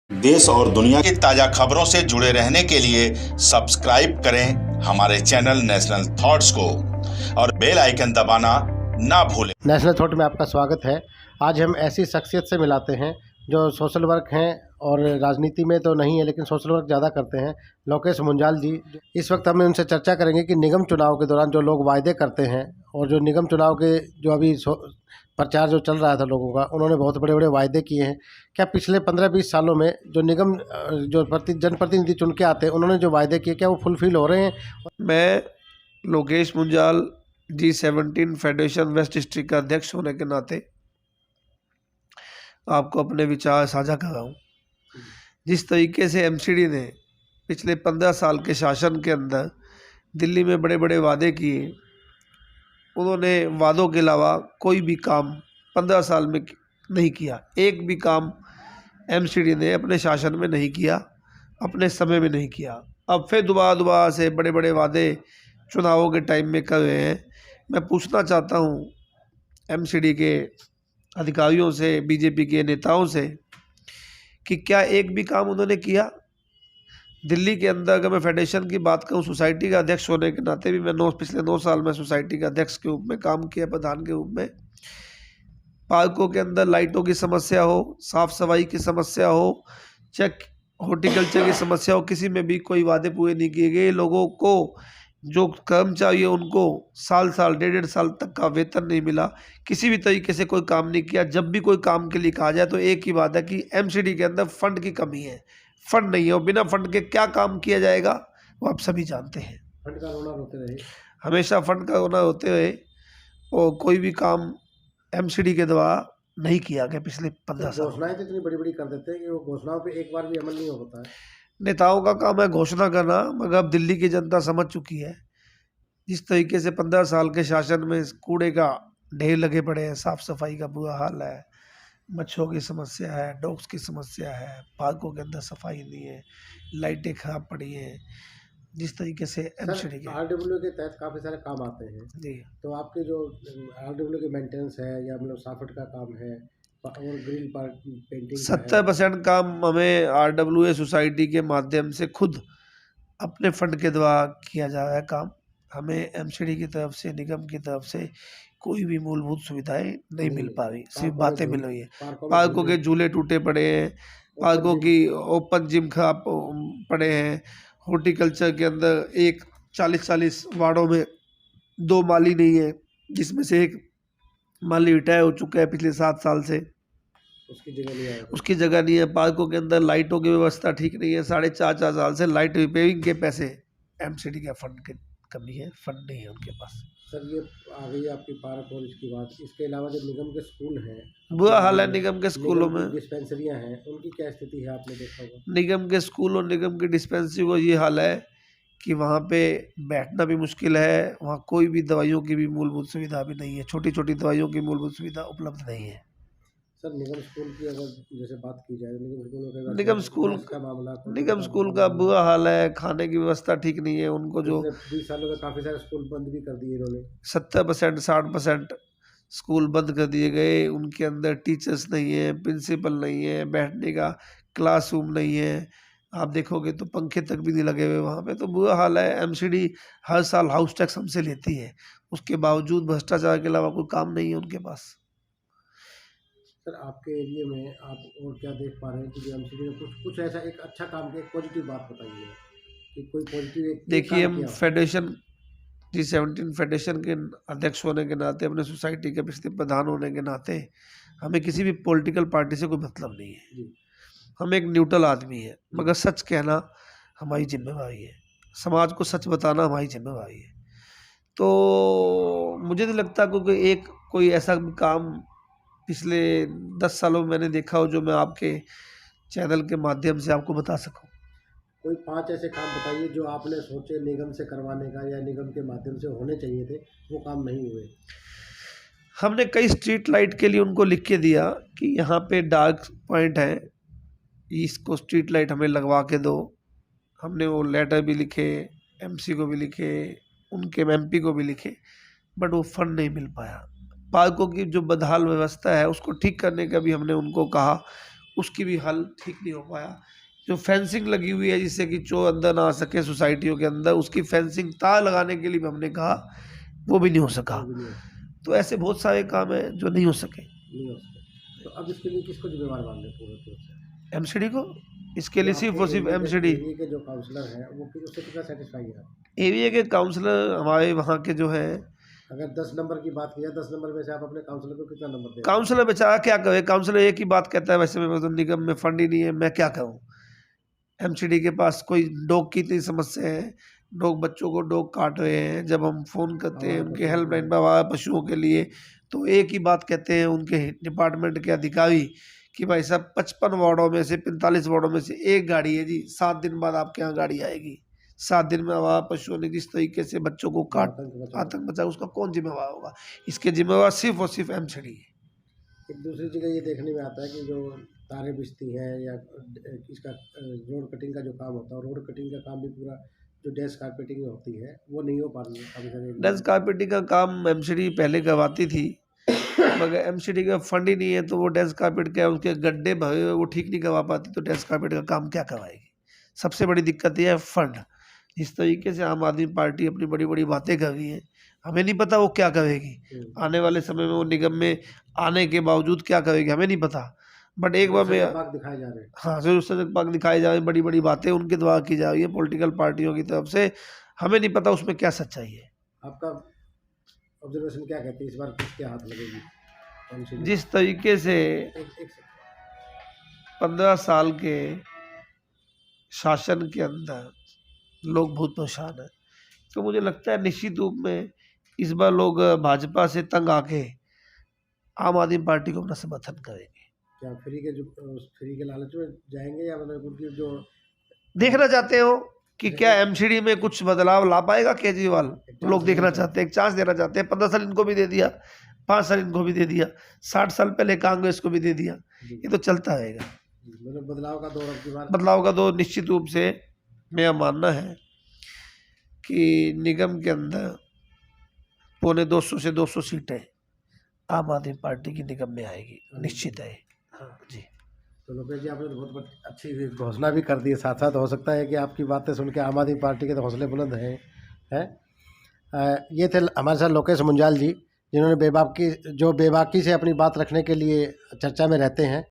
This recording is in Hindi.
देश और दुनिया की ताजा खबरों से जुड़े रहने के लिए सब्सक्राइब करें हमारे चैनल नेशनल थॉट्स को और बेल आइकन दबाना ना भूलें। नेशनल थॉट में आपका स्वागत है। आज हम ऐसी शख्सियत से मिलाते हैं जो सोशल वर्क हैं और राजनीति में तो नहीं है लेकिन सोशल वर्क ज़्यादा करते हैं। लोकेश मुंजाल जी, इस वक्त हम उनसे चर्चा करेंगे कि निगम चुनाव के दौरान जो लोग वायदे करते हैं और जो निगम चुनाव के जो अभी प्रचार जो चल रहा था लोगों का, उन्होंने बहुत बड़े बड़े वायदे किए हैं। क्या पिछले 15-20 सालों में जो निगम जो जनप्रतिनिधि चुन के आते हैं, उन्होंने जो वायदे किए क्या वो फुलफिल हो रहे हैं? मैं Lokesh Munjal G17 federation waste district का अध्यक्ष होने के नाते आपको अपने विचार साझा कर रहा हूँ। जिस तरीके से एमसीडी ने पिछले 15 साल के शासन के अंदर दिल्ली में बड़े बड़े वादे किए, उन्होंने वादों के अलावा कोई भी काम 15 साल में नहीं किया। एक भी काम एमसीडी ने अपने शासन में नहीं किया, अपने समय में नहीं किया। अब फिर दोबारा से बड़े बड़े वादे चुनावों के टाइम में कर रहे हैं। मैं पूछना चाहता हूँ एमसीडी के अधिकारियों से, बीजेपी के नेताओं से कि क्या एक भी काम उन्होंने किया? दिल्ली के अंदर अगर मैं फेडरेशन की बात करूं, सोसाइटी का अध्यक्ष होने के नाते भी मैं पिछले 9 साल में सोसाइटी का अध्यक्ष के रूप में काम किया, प्रधान के रूप में। पार्कों के अंदर लाइटों की समस्या हो, साफ सफाई की समस्या हो, चेक हॉर्टिकल्चर की समस्या हो, किसी में भी कोई वादे पूरे नहीं किए गए। लोगों को जो कर्मचारी है उनको साल 1.5 साल तक का वेतन नहीं मिला, किसी भी तरीके से कोई काम नहीं किया। जब भी कोई काम के लिए कहा जाए तो एक ही बात है कि एमसीडी के अंदर फंड की कमी है, फंड नहीं है और बिना फंड के क्या काम किया जाएगा वो आप सभी जानते हैं। फंड का रोना रोते रहे, हमेशा फंड का रोना होते हुए और कोई भी काम एमसीडी के द्वारा नहीं किया गया पिछले 15 साल। घोषणाएं तो इतनी बड़ी बड़ी कर देते हैं कि वो घोषणाओं पे एक बार भी अमल नहीं हो पाता है। नेताओं का काम है घोषणा करना, मगर अब दिल्ली की जनता समझ चुकी है जिस तरीके से 15 साल के शासन में कूड़े का ढेर लगे पड़े हैं, साफ सफाई का बुरा हाल है, मच्छरों की समस्या है, डॉग्स की समस्या है, पार्कों के अंदर सफाई नहीं है, लाइटें खराब पड़ी हैं। जिस तरीके से एमसीडी के आरडब्ल्यू के तहत काफ़ी सारे काम आते हैं, जी, तो आपके जो आरडब्ल्यू के मेंटेनेंस है या मतलब साफट का काम है और ग्रिल पार्क पेंटिंग 70% काम हमें RWA सोसाइटी के माध्यम से खुद अपने फंड के द्वारा किया जा रहा है काम। हमें एमसीडी की तरफ से, निगम की तरफ से कोई भी मूलभूत सुविधाएं नहीं मिल पा रही, सिर्फ बातें मिल रही है। पार्कों के झूले टूटे पड़े हैं, पार्कों की ओपन जिम खराब पड़े हैं, हॉर्टिकल्चर के अंदर 40 वार्डों में 2 माली नहीं है, जिसमें से एक माली रिटायर हो चुका है पिछले 7 साल से, उसकी जगह नहीं है। पार्कों के अंदर लाइटों की व्यवस्था ठीक नहीं है, 4.5 साल से लाइट रिपेयरिंग के पैसे एमसीडी के फंड की कमी है, फंड नहीं है उनके पास। सर ये आ गई आपकी पार्क और इसकी बात, इसके अलावा जो निगम के स्कूल हैं, बुरा हाल है निगम के स्कूलों में। डिस्पेंसरियां हैं, उनकी क्या स्थिति है आपने देखा होगा? निगम के स्कूल और निगम की डिस्पेंसरी को ये हाल है कि वहाँ पे बैठना भी मुश्किल है, वहाँ कोई भी दवाइयों की भी मूलभूत सुविधा भी नहीं है, छोटी छोटी दवाइयों की मूलभूत सुविधा उपलब्ध नहीं है। सर निगम स्कूल की अगर जैसे बात की जाए, निगम स्कूल का बुरा हाल है, खाने की व्यवस्था ठीक नहीं है। उनको जो 20 सालों में काफ़ी सारे स्कूल बंद भी कर दिए इन्होंने, 70% 60% स्कूल बंद कर दिए गए। उनके अंदर टीचर्स नहीं है, प्रिंसिपल नहीं है, बैठने का क्लासरूम नहीं है। आप देखोगे तो पंखे तक भी नहीं लगे हुए वहाँ पे, तो बुरा हाल है। एमसीडी हर साल हाउस टैक्स हमसे लेती है, उसके बावजूद भ्रष्टाचार के अलावा कोई काम नहीं है उनके पास। सर आपके एरिया में आप और क्या देख पा रहे हैं कि एमसीडी ने कुछ ऐसा एक अच्छा काम किया, एक पॉजिटिव बात बताइए कि कोई पॉजिटिव। देखिए, हम फेडरेशन G17 फेडरेशन के अध्यक्ष होने के नाते, अपने सोसाइटी के पिछले प्रधान होने के नाते, हमें किसी भी पॉलिटिकल पार्टी से कोई मतलब नहीं है। हम एक न्यूट्रल आदमी है, मगर सच कहना हमारी जिम्मेवारी है, समाज को सच बताना हमारी जिम्मेवारी है। तो मुझे नहीं लगता क्योंकि कोई ऐसा काम पिछले 10 सालों में मैंने देखा हो जो मैं आपके चैनल के माध्यम से आपको बता सकूं। कोई 5 ऐसे काम बताइए जो आपने सोचे निगम से करवाने का या निगम के माध्यम से होने चाहिए थे, वो काम नहीं हुए। हमने कई स्ट्रीट लाइट के लिए उनको लिख के दिया कि यहाँ पे डार्क पॉइंट है, इसको स्ट्रीट लाइट हमें लगवा के दो। हमने वो लेटर भी लिखे, एमसी को भी लिखे, उनके एमपी को भी लिखे, बट वो फंड नहीं मिल पाया। पार्कों की जो बदहाल व्यवस्था है उसको ठीक करने का भी हमने उनको कहा, उसकी भी हल ठीक नहीं हो पाया। जो फेंसिंग लगी हुई है जिससे कि चोर अंदर ना आ सके सोसाइटियों के अंदर, उसकी फेंसिंग तार लगाने के लिए भी हमने कहा, वो भी नहीं हो सका। वो भी नहीं हो तो ऐसे बहुत सारे काम हैं जो नहीं हो सके। नहीं हो सके। तो अब इसके लिए किसको जिम्मेवार मान लें पूरे तौर से? एमसीडी को, इसके लिए तो सिर्फ आपके और सिर्फ एरिया एमसीडी। के जो काउंसलर हैं वो उससे कितना सेटिस्फाई है आप? एरिया के काउंसलर हमारे वहाँ के जो है, अगर 10 नंबर की बात की जाए, 10 नंबर में से आप अपने काउंसलर को कितना नंबर दें? काउंसलर बेचारा क्या करे, काउंसलर एक ही बात कहता है, वैसे मेरे तो निगम में फंड ही नहीं है, मैं क्या करूँ। एमसीडी के पास कोई डॉग की इतनी समस्या है, डॉग बच्चों को डॉग काट रहे हैं, जब हम फ़ोन करते हैं उनके हेल्पलाइन पर आवारा पशुओं के लिए, तो एक ही बात कहते हैं उनके डिपार्टमेंट के अधिकारी कि भाई साहब 55 वार्डों में से 45 वार्डों में से एक गाड़ी है जी, 7 दिन बाद आपके यहाँ गाड़ी आएगी। 7 दिन में आवारा पशुओं ने जिस तरीके से बच्चों को काट आतंक मचा, उसका कौन जिम्मेवार होगा? इसके जिम्मेवार सिर्फ और सिर्फ एमसीडी है। एक दूसरी जगह ये देखने में आता है कि जो तारें बिछती हैं या इसका रोड कटिंग का जो काम होता है, रोड कटिंग का काम भी पूरा जो डैश कारपेटिंग होती है वो नहीं हो पा रही है काफ़ी सारे। डेंस कारपेटिंग का काम एमसीडी पहले करवाती थी, मगर एमसीडी का फंड ही नहीं है, तो वो डेंस कारपेट क्या, उसके गड्ढे भरे हुए वो ठीक नहीं करवा पाती, तो डेंस कारपेट का काम क्या करवाएगी? सबसे बड़ी दिक्कत ये है फंड। जिस तरीके से आम आदमी पार्टी अपनी बड़ी बड़ी बातें कर रही है, हमें नहीं पता वो क्या करेगी आने वाले समय में, वो निगम में आने के बावजूद क्या करेगी हमें नहीं पता। बट एक बार मैं, भाग दिखाए जा रहे हैं। हाँ, सिर्फ सजग पाक दिखाए जा रहे हैं, बड़ी बड़ी बातें उनके द्वारा की जा रही है पॉलिटिकल पार्टियों की तरफ से, हमें नहीं पता उसमें क्या सच्चाई है। आपका ऑब्जर्वेशन क्या कहते हैं इस बार किसके हाथ लगेगी MCD? जिस तरीके से एक 15 साल के शासन के अंदर लोग बहुत परेशान हैं, तो मुझे लगता है निश्चित रूप में इस बार लोग भाजपा से तंग आके आम आदमी पार्टी को अपना समर्थन करेंगे। क्या फ्री के लालच में जाएंगे या मतलब उनकी जो देखना चाहते हो कि क्या एमसीडी में कुछ बदलाव ला पाएगा केजरीवाल, लोग देखना चाहते हैं, एक चांस देना चाहते हैं। 15 साल इनको भी दे दिया, 5 साल इनको भी दे दिया, 60 साल पहले कांग्रेस को भी दे दिया, ये तो चलता रहेगा। मतलब बदलाव का दौर अब की बार बदलाव का दौर निश्चित रूप से मेरा मानना है कि निगम के अंदर 250 से 200 सीटें आम आदमी पार्टी की निगम में आएगी, निश्चित है। हाँ जी। तो लोकेश जी आपने तो बहुत अच्छी घोषणा भी कर दी है, साथ साथ हो सकता है कि आपकी बातें सुन के आम आदमी पार्टी के तो हौसले बुलंद हैं। ये थे हमारे साथ लोकेश मुंजाल जी, जिन्होंने बेबाकी से अपनी बात रखने के लिए चर्चा में रहते हैं।